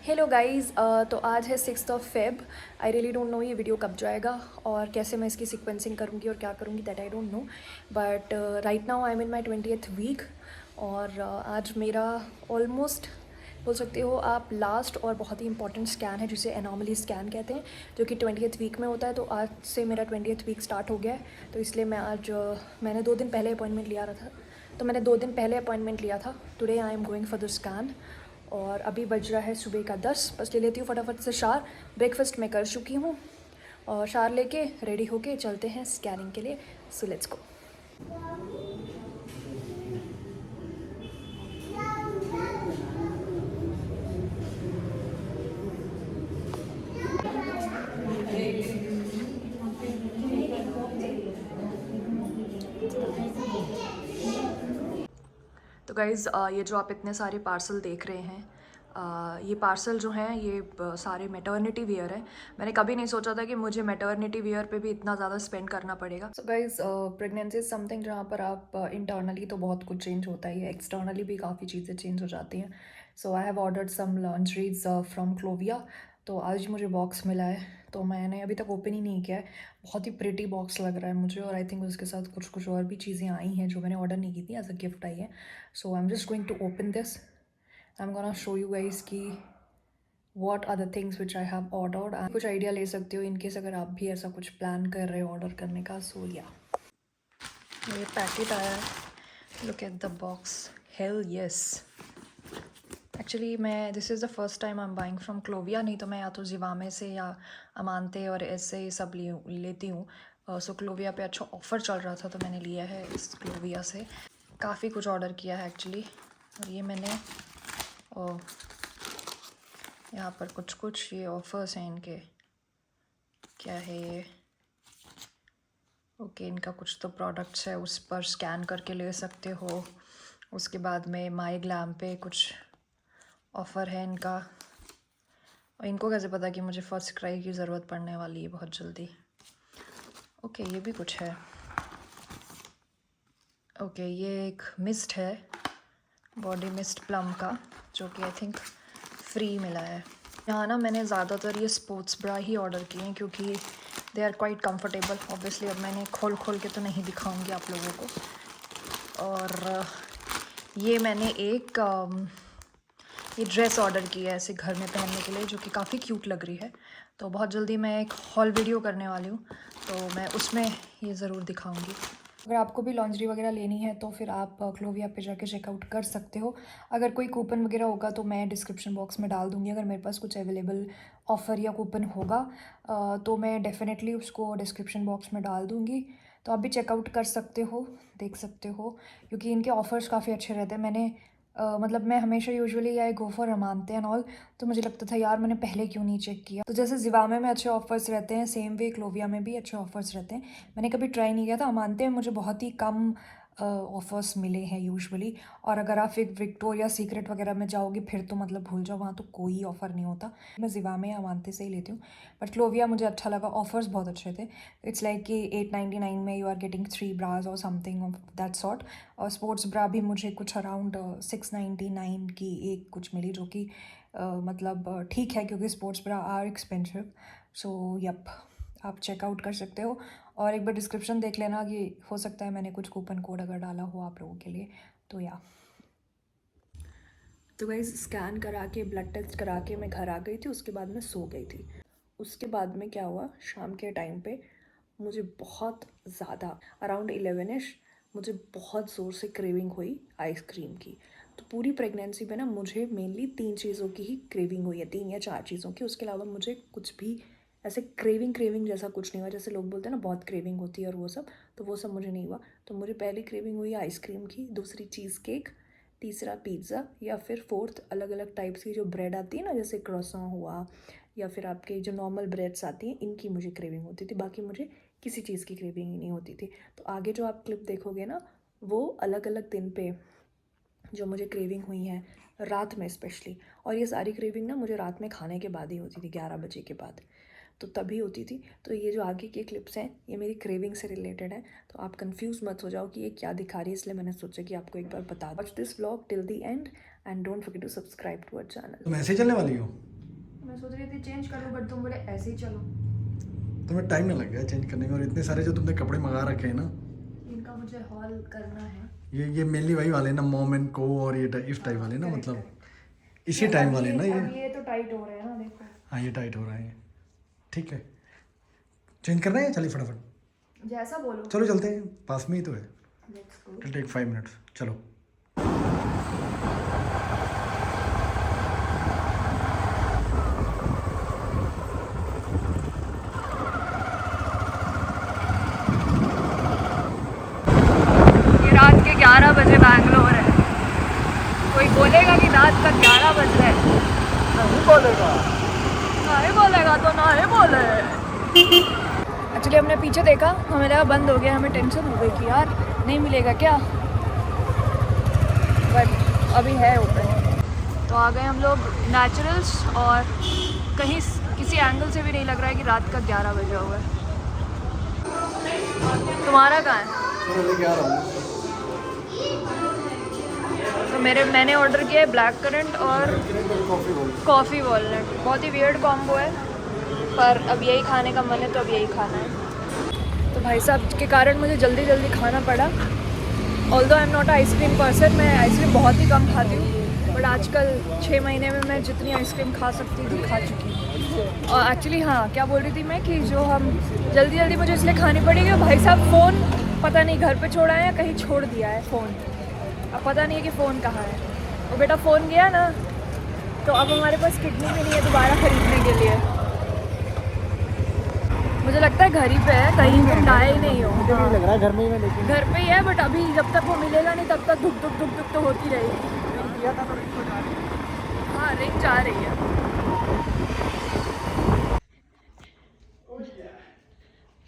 Hello guys, तो आज है 6 Feb। I really don't know ये वीडियो कब जाएगा और कैसे मैं इसकी सीक्वेंसिंग करूँगी और क्या करूँगी, that I don't know. But right now I am in my 20th week और आज मेरा ऑलमोस्ट बोल सकते हो आप लास्ट और बहुत ही इंपॉर्टेंट स्कैन है जिसे एनॉमली स्कैन कहते हैं, जो कि 20th वीक में होता है। तो आज से मेरा 20th वीक स्टार्ट हो गया है, तो इसलिए मैं आज मैंने 2 दिन पहले अपॉइंटमेंट लिया रहा था, तो मैंने 2 दिन पहले अपॉइंटमेंट लिया था। Today I am going for the scan और अभी बज रहा है सुबह का 10। बस ले लेती हूँ फटाफट से शार। ब्रेकफास्ट मैं कर चुकी हूँ और शार लेके रेडी होके चलते हैं स्कैनिंग के लिए। So let's go. तो गाइज़, ये जो आप इतने सारे पार्सल देख रहे हैं, ये पार्सल जो हैं ये सारे मैटर्निटी वियर है। मैंने कभी नहीं सोचा था कि मुझे मैटर्निटी वियर पे भी इतना ज़्यादा स्पेंड करना पड़ेगा। So guys, pregnancy is something जहाँ पर आप इंटरनली तो बहुत कुछ चेंज होता ही है, एक्सटर्नली भी काफ़ी चीज़ें चेंज हो जाती हैं। So I have ordered some laundries from Clovia. तो आज मुझे बॉक्स मिला है, तो मैंने अभी तक ओपन ही नहीं किया है। बहुत ही प्रिटी बॉक्स लग रहा है मुझे, और आई थिंक उसके साथ कुछ कुछ और भी चीज़ें आई हैं जो मैंने ऑर्डर नहीं की थी, एज अ गिफ्ट आई है। So I am just going to open this. I am gonna show you guys की what are the things which I have ordered. आप कुछ आइडिया ले सकते हो इनकेस अगर आप भी ऐसा कुछ प्लान कर रहे हो ऑर्डर करने का। सो या ये पैकेट आया है, look at the box. Hell yes, actually मैं this is the first time I am buying from Clovia. नहीं तो मैं या तो जिवामे से या अमानते और ऐसे ही सब लेती हूँ। सो क्लोविया पे अच्छा ऑफ़र चल रहा था तो मैंने लिया है इस क्लोविया से। काफ़ी कुछ ऑर्डर किया है एक्चुअली, और ये मैंने यहाँ पर कुछ कुछ ये ऑफ़र्स हैं इनके। क्या है ये? ओके, इनका कुछ तो प्रोडक्ट्स है, उस पर स्कैन करके ले सकते हो। उसके बाद में माई ग्लैम पे कुछ ऑफ़र है इनका। और इनको कैसे पता कि मुझे फर्स्ट क्राई की ज़रूरत पड़ने वाली है बहुत जल्दी। ओके, ये भी कुछ है। ओके, ये एक मिस्ट है, बॉडी मिस्ट प्लम का, जो कि आई थिंक फ्री मिला है। यहाँ ना मैंने ज़्यादातर ये स्पोर्ट्स ब्रा ही ऑर्डर किए हैं क्योंकि they are quite comfortable. Obviously अब मैंने खोल खोल के तो नहीं दिखाऊंगी आप लोगों को। और ये मैंने एक ये ड्रेस ऑर्डर की है ऐसे घर में पहनने के लिए, जो कि काफ़ी क्यूट लग रही है। तो बहुत जल्दी मैं एक हॉल वीडियो करने वाली हूँ, तो मैं उसमें ये ज़रूर दिखाऊंगी। अगर आपको भी लॉन्जरी वगैरह लेनी है तो फिर आप क्लोविया पे जाके चेकआउट कर सकते हो। अगर कोई कूपन वगैरह होगा तो मैं डिस्क्रिप्शन बॉक्स में डाल दूँगी। अगर मेरे पास कुछ अवेलेबल ऑफ़र या कूपन होगा तो मैं डेफ़िनेटली उसको डिस्क्रिप्शन बॉक्स में डाल दूँगी। तो आप भी चेकआउट कर सकते हो, देख सकते हो, क्योंकि इनके ऑफ़र्स काफ़ी अच्छे रहते हैं। मैंने मतलब मैं हमेशा usually I go for Amante and all, तो मुझे लगता था यार मैंने पहले क्यों नहीं चेक किया। तो जैसे जिवामे में अच्छे ऑफर्स रहते हैं, सेम वे क्लोविया में भी अच्छे ऑफर्स रहते हैं। मैंने कभी ट्राई नहीं किया था अमानते में, मुझे बहुत ही कम ऑफर्स मिले हैं यूजुअली। और अगर आप एक विक्टोरिया सीक्रेट वगैरह में जाओगे फिर तो मतलब भूल जाओ, वहाँ तो कोई ऑफ़र नहीं होता। मैं जिवामे या अमानते से ही लेती हूँ, बट क्लोविया मुझे अच्छा लगा, ऑफर्स बहुत अच्छे थे। इट्स लाइक कि 899 में यू आर गेटिंग 3 ब्राज और समथिंग ऑफ दैट सॉर्ट। और स्पोर्ट्स ब्रा भी मुझे कुछ अराउंड 699 की एक कुछ मिली, जो कि मतलब ठीक है क्योंकि sports bra are expensive. So yup, आप चेकआउट कर सकते हो और एक बार डिस्क्रिप्शन देख लेना कि हो सकता है मैंने कुछ कूपन कोड अगर डाला हो आप लोगों के लिए। तो या तो गाइस, स्कैन करा के ब्लड टेस्ट करा के मैं घर आ गई थी। उसके बाद मैं सो गई थी। उसके बाद में क्या हुआ, शाम के टाइम पे मुझे बहुत ज़्यादा अराउंड 11ish मुझे बहुत ज़ोर से क्रेविंग हुई आइसक्रीम की। तो पूरी प्रेगनेंसी में ना मुझे मेनली 3 चीज़ों की ही क्रेविंग हुई है, 3 या 4 चीज़ों की। उसके अलावा मुझे कुछ भी ऐसे क्रेविंग जैसा कुछ नहीं हुआ। जैसे लोग बोलते हैं ना बहुत क्रेविंग होती है और वो सब, तो वो सब मुझे नहीं हुआ। तो मुझे पहली क्रेविंग हुई आइसक्रीम की, दूसरी चीज़ केक, तीसरा पिज़्ज़ा, या फिर फोर्थ अलग अलग टाइप्स की जो ब्रेड आती है ना, जैसे क्रॉसॉन हुआ या फिर आपके जो नॉर्मल ब्रेड्स आती हैं, इनकी मुझे क्रेविंग होती थी। बाकी मुझे किसी चीज़ की क्रेविंग ही नहीं होती थी। तो आगे जो आप क्लिप देखोगे ना, वो अलग अलग दिन पे जो मुझे क्रेविंग हुई हैं रात में स्पेशली। और ये सारी क्रेविंग ना मुझे रात में खाने के बाद ही होती थी, 11 बजे के बाद, तो तभी होती थी। तो ये जो आगे की क्लिप्स हैं ये मेरी क्रेविंग से रिलेटेड है, तो आप कंफ्यूज मत हो जाओ कि ये क्या दिखा रही है, इसलिए मैंने सोचा कि आपको एक बार बता दूं। Watch this vlog till the end and don't forget to subscribe to our channel. तुम ऐसे ही चलने वाली हो? मैं सोच रही थी चेंज कर लूँ, बट तुम बोले ऐसे ही चलो। तुम्हें टाइम नहीं लग गया चेंज करने में, और इतने सारे जो तुमने कपड़े मंगा रखे हैं ना, इनका मुझे हॉल करना है। ये मेनली वही वाले ना, मॉम एंड को, और ये इस टाइप वाले ना, मतलब इसी अब टाइम वाले ना अब ये। ये तो टाइट हो रहे हैं ना, देखो। हाँ ये टाइट हो रहा है, ठीक है। चेंज करना है, चलिए फटाफट। जैसा बोलो। चलो चलते हैं, पास में ही तो है। Let's go. It take 5 minutes, चलो। ये रात के 11 बजे बैंगलोर है। कोई बोलेगा कि रात का 11 बज रहा है? नहीं बोलेगा, नहीं बोलेगा तो नहीं बोले। एक्चुअली हमने पीछे देखा, हमें लगा बंद हो गया, हमें टेंशन हो गई कि यार नहीं मिलेगा क्या, बट अभी है ओपन। तो आ गए हम लोग नेचुरल्स, और कहीं किसी एंगल से भी नहीं लग रहा है कि रात का 11 बजे हुआ है। तुम्हारा कहाँ है? मैं लेके आ रहा हूँ। तो मैंने ऑर्डर किया है ब्लैक करंट और कॉफ़ी वॉलनट। बहुत ही वियर्ड कॉम्बो है, पर अब यही खाने का मन है तो अब यही खाना है। तो भाई साहब के कारण मुझे जल्दी जल्दी खाना पड़ा। Although I am not ice cream person, मैं आइसक्रीम बहुत ही कम खाती हूँ, बट आजकल 6 महीने में मैं जितनी आइसक्रीम खा सकती थी खा चुकी हूँ। और एक्चुअली हाँ, क्या बोल रही थी मैं कि जो हम जल्दी जल्दी मुझे इसलिए खानी पड़ेगी, भाई साहब फ़ोन पता नहीं घर पे छोड़ा है या कहीं छोड़ दिया है फ़ोन। अब पता नहीं है कि फ़ोन कहाँ है। वो बेटा फ़ोन गया ना, तो अब हमारे पास किडनी भी नहीं है दोबारा ख़रीदने के लिए। मुझे लगता है घर ही पे है, कहीं पे लाया ही नहीं हो। हाँ। लग रहा है घर में ही है, लेकिन घर पे ही है, बट अभी जब तक वो मिलेगा नहीं तब तक धुक धुक धुक धुक तो होती रहेगी। किया था तो रिंग हो जा रही है। हाँ रिंग जा रही है।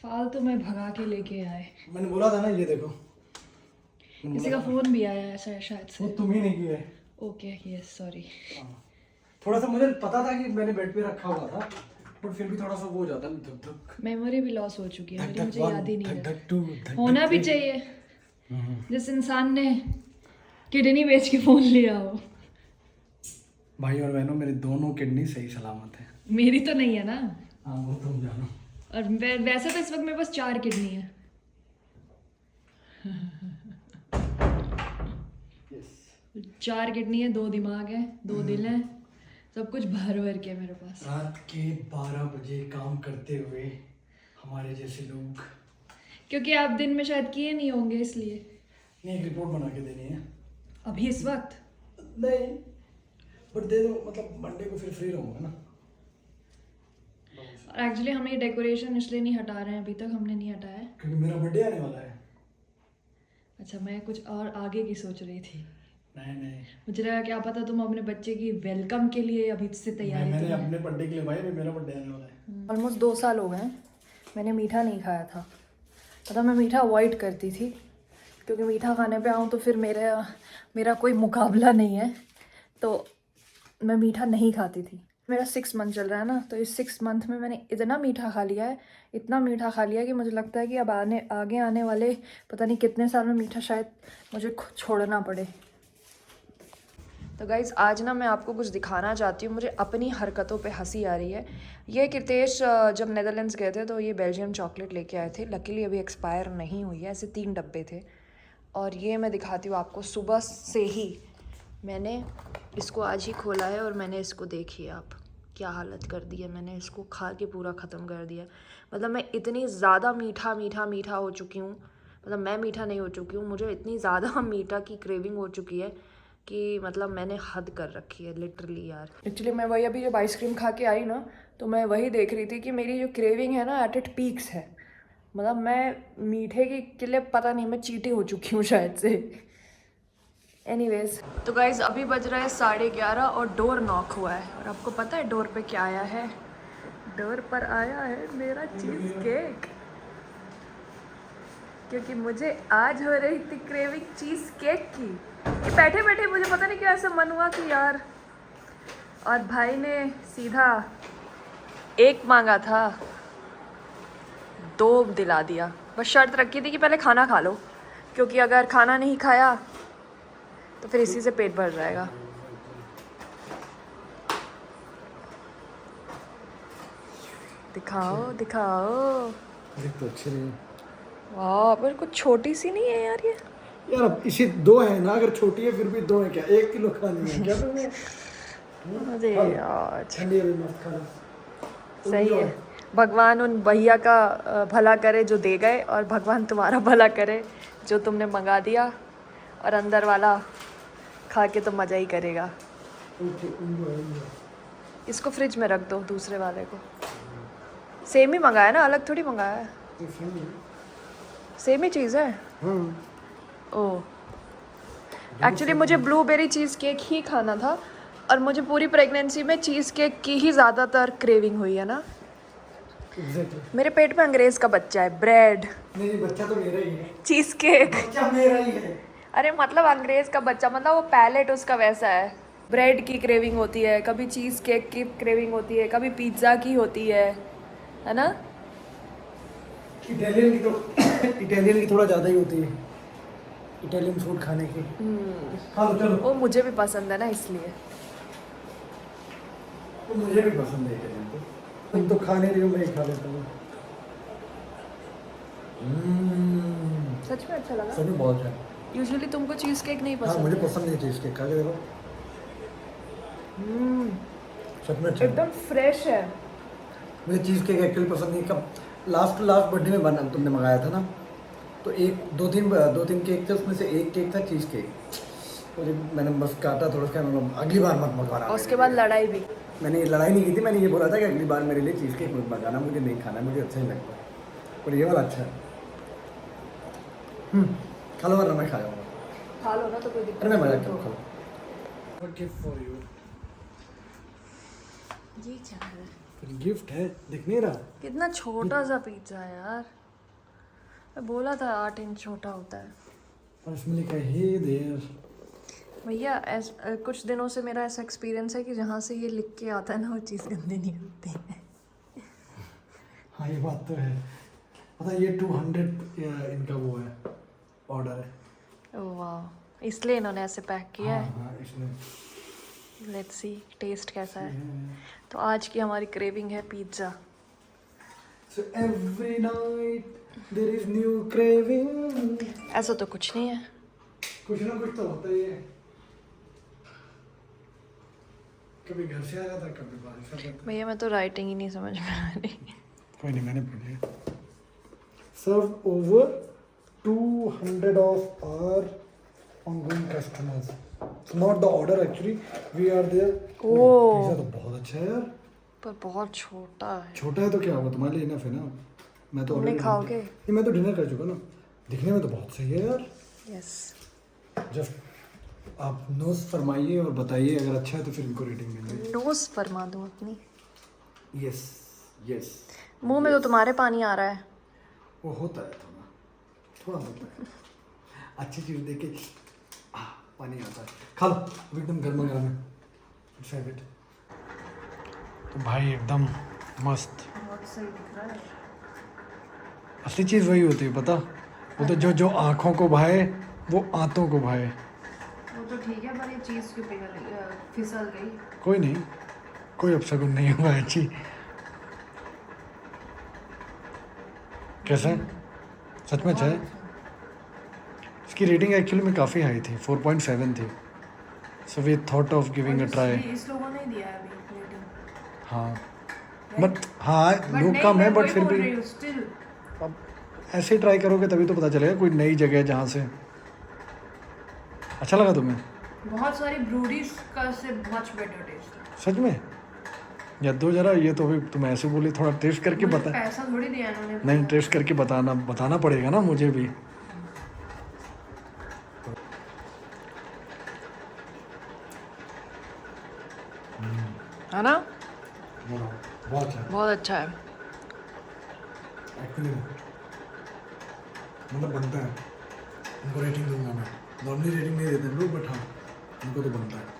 फालतू में भगा के लेके आए। मैंने बोला था ना, ये देखो किसी का फ़ोन भी आया है शायद वो से। तुम ही नहीं किया है। Okay yes sorry. थोड़ा सा मुझे पता था कि मैंने बेड पे रखा हुआ था, बट फिर भी थोड़ा सा वो हो जाता है, धक धक मेमोरी भी लॉस हो चुकी है मेरी, मुझे याद ही नहीं धक है। धक 2 धक होना भी चाहिए जिस इंसान ने किडनी बेच के फ़ोन लिया हो। भाई और बहनों, मेरे दोनों किडनी सही सलामत है। मेरी तो नहीं है ना। हाँ वो तुम जानो। और वैसे तो इस वक्त मेरे पास 4 किडनी है। यस। 4 किडनी है, 2 दिमाग है, 2 दिल हैं, सब कुछ भर भर के मेरे पास। रात के 12 बजे काम करते हुए हमारे जैसे लोग। क्योंकि आप दिन में शायद किए नहीं होंगे इसलिए। नहीं, एक रिपोर्ट बना के देनी है। अभी इस वक्त नहीं, बट दे दो, मतलब मंडे को फिर फ्री रहूँगा ना। और एक्चुअली हम ये डेकोरेशन इसलिए नहीं हटा रहे हैं, अभी तक हमने नहीं हटाया है। क्योंकि मेरा बर्थडे आने वाला है। अच्छा, मैं कुछ और आगे की सोच रही थी। नहीं मुझे लगा क्या पता तुम अपने बच्चे की वेलकम के लिए अभी से तैयारी मैंने अपने बर्थडे के लिए, भाई अभी मेरा बर्थडे आने वाला है। ऑलमोस्ट 2 साल हो गए हैं मैंने मीठा नहीं खाया था। मतलब मैं मीठा अवॉइड करती थी, क्योंकि मीठा खाने पे आऊँ तो फिर मेरा कोई मुकाबला नहीं है, तो मैं मीठा नहीं खाती थी। मेरा 6 मंथ चल रहा है ना, तो इस 6 मंथ में मैंने इतना मीठा खा लिया है, इतना मीठा खा लिया कि मुझे लगता है कि अब आगे आने वाले पता नहीं कितने साल में मीठा शायद मुझे छोड़ना पड़े। तो गाइज़ आज ना मैं आपको कुछ दिखाना चाहती हूँ, मुझे अपनी हरकतों पे हंसी आ रही है। ये कृतेश जब नेदरलैंड्स गए थे तो ये बेल्जियम चॉकलेट लेके आए थे, लकीली अभी एक्सपायर नहीं हुई है, ऐसे 3 डब्बे थे। और ये मैं दिखाती हूँ आपको, सुबह से ही मैंने इसको आज ही खोला है और मैंने इसको देखिए आप क्या हालत कर दी है। मैंने इसको खा के पूरा ख़त्म कर दिया। मतलब मैं इतनी ज़्यादा मीठा हो चुकी हूँ, मतलब मैं मीठा नहीं हो चुकी हूँ, मुझे इतनी ज़्यादा मीठा की क्रेविंग हो चुकी है कि मतलब मैंने हद कर रखी है लिटरली यार। एक्चुअली मैं वही अभी जब आइसक्रीम खा के आई ना, तो मैं वही देख रही थी कि मेरी जो क्रेविंग है ना एट इट पीक्स है। मतलब मैं मीठे के लिए पता नहीं मैं चीटी हो चुकी हूँ शायद से। एनीवेज, तो गाइज अभी बज रहा है 11:30 और डोर नॉक हुआ है। और आपको पता है डोर पे क्या आया है? डोर पर आया है मेरा चीज़ केक, क्योंकि मुझे आज हो रही थी क्रेविंग चीज़ केक की। कि बैठे बैठे मुझे पता नहीं क्यों ऐसा मन हुआ कि यार, और भाई ने सीधा 1 मांगा था, 2 दिला दिया। बस शर्त रखी थी कि पहले खाना खा लो, क्योंकि अगर खाना नहीं खाया तो फिर इसी से पेट भर जाएगा। दिखाओ दिखाओ। देख तो अच्छे नहीं वाह, पर कुछ छोटी सी नहीं है यार ये। यार, अब इसी दो है ना, अगर छोटी है फिर भी दो है क्या, 1 किलो खानी है क्या तुम्हें? अरे खा लो। यार, ठंडी है भी मस्त खा लो। सही है। भगवान उन भैया का भला करे जो दे गए, और भगवान तुम्हारा भला करे जो तुमने मंगा दिया, और अंदर वाला खा के तो मज़ा ही करेगा। इसको फ्रिज में रख दो, दूसरे वाले को। सेम ही मंगाया ना, अलग थोड़ी मंगाया है। सेम ही चीज़ है। ओह, एक्चुअली मुझे ब्लूबेरी चीज़ केक ही खाना था, और मुझे पूरी प्रेगनेंसी में चीज़ केक की ही ज़्यादातर क्रेविंग हुई है ना। Exactly. मेरे पेट में अंग्रेज का बच्चा है। ब्रेड, नहीं, बच्चा तो मेरा ही है। Cheese cake. बच्चा मेरा ही है। अरे मतलब अंग्रेज का बच्चा, मतलब वो पैलेट उसका वैसा है। ब्रेड की क्रेविंग होती है, कभी चीज़ केक की क्रेविंग होती है, कभी पिज्ज़ा की होती है ना। इटालियन की थोड़ा ज़्यादा ही होती है, इटालियन फूड खाने की। खा लो चलो। वो मुझे भी पसंद है ना, इसलिए। तो मुझे भी पसंद है इटालियन तो। तुम तो खा नहीं रही हो, मैं ही खा लेता हूँ। सच में अच्छा लगा। सच में बहुत है। यूजुअली तुमको चीज़ केक नहीं हाँ, पसंद मुझे है। पसंद नहीं चीज़ केक, खा के देखो। सच में अच्छा है। एकदम फ्रेश है। मुझे चीज़ केक एक्चुअली पसंद नहीं। कब लास्ट बर्थडे में बना, तुमने मंगाया था ना, तो दो तीन केक थे, उसमें से एक केक था चीज़ केक। तो मैंने बस काटा थोड़ा सा, अगली बार मत मंगवाना। और उसके बाद लड़ाई भी। मैंने लड़ाई नहीं की थी, मैंने ये बोला था कि अगली बार मेरे लिए चीज़ केक मत मंगाना, मुझे नहीं खाना, मुझे अच्छा ही लगता है। और ये वाला अच्छा है। खा लो वरना मैं खा जाऊँगा। खा लो ना, तो कोई दिक्कत अरे मैं नहीं। मजाक कर रहा हूँ। Gift for you. ये क्या है? गिफ्ट है, दिख नहीं रहा? कितना छोटा सा पिज्जा है यार। मैं बोला था 8 इंच छोटा होता है। और इसमें लिखा है हे देयर। भैया कुछ दिनों से मेरा ऐसा एक्सपीरियंस है कि जहाँ से ये लिख के आता है ना, वो चीज़ गंदी नहीं होती है। हाँ, ये बात तो है। पता है, ये 200 इनका वो है, ऑर्डर है। ओह वाह, इसलिए इन्होंने ऐसे पैक किया है। हाँ, इसमें लेट्स सी टेस्ट कैसा है। तो आज की हमारी क्रेविंग है pizza. So every night there is new craving. ऐसा तो कुछ नहीं है। कुछ ना कुछ तो होता ही है। कभी घर से आ जाता, कभी बाहर से आता। भैया मैं तो राइटिंग ही नहीं समझ में आ रही। कोई नहीं, मैंने पढ़ लिया। Serve over 200 of our ongoing customers. It's not the order actually. We are there. Oh. Pizza तो बहुत अच्छा है यार। पर बहुत छोटा है। छोटा है तो क्या होगा, तुम्हारे लिए इनफ है ना। मैं तो तुम नहीं already खाओगे? नहीं, मैं तो डिनर कर चुका ना। दिखने में तो बहुत सही है यार। यस। जस्ट आप नोज फरमाइए और बताइए, अगर अच्छा है तो फिर इनको रेटिंग देंगे। नोज फरमा दूँ अपनी। Yes yes. मुंह में तो तुम्हारे पानी आ रहा है। वो होता है थोड़ा होता है। अच्छी चीज़ देख के पानी आता है। खा लो, अब एकदम गर्मा गर्म है। फेवरेट। तो भाई एकदम मस्त। बहुत सही दिख रहा है। असली चीज़ वही होती है, पता। वो तो जो आँखों को भाए वो आंतों को भाए। वो तो ठीक है, पर ये चीज़ क्यों फिसल गई? कोई नहीं, कोई अपशगुन नहीं हुआ अच्छी। कैसा है? सच में अच्छा है। इसकी रेटिंग एक्चुअली में काफ़ी हाई थी, 4.7 थी। So we thought of giving a try. इस लोगों ने दिया है अभी रेटिंग। हाँ, बट हाँ लोग कम है, बट फिर भी अब ऐसे ही ट्राई करोगे तभी तो पता चलेगा। कोई नई जगह जहाँ से अच्छा लगा तुम्हें। बहुत सारी ब्रूडीज का से मच बेटर टेस्ट। सच में? या दो जरा, ये तो भी तुम ऐसे बोली, थोड़ा टेस्ट करके बता। पैसा थोड़ी दिया इन्होंने। नहीं, टेस्ट करके बताना पड़ेगा ना मुझे भी। है ना? बहुत अच्छा। बहुत अच्छा है। एक्चुअली मतलब बनता है। उनको रेटिंग दूंगा मैं। नॉर्मली रेटिंग नहीं देते लोग, बट हाँ उनको तो बनता है।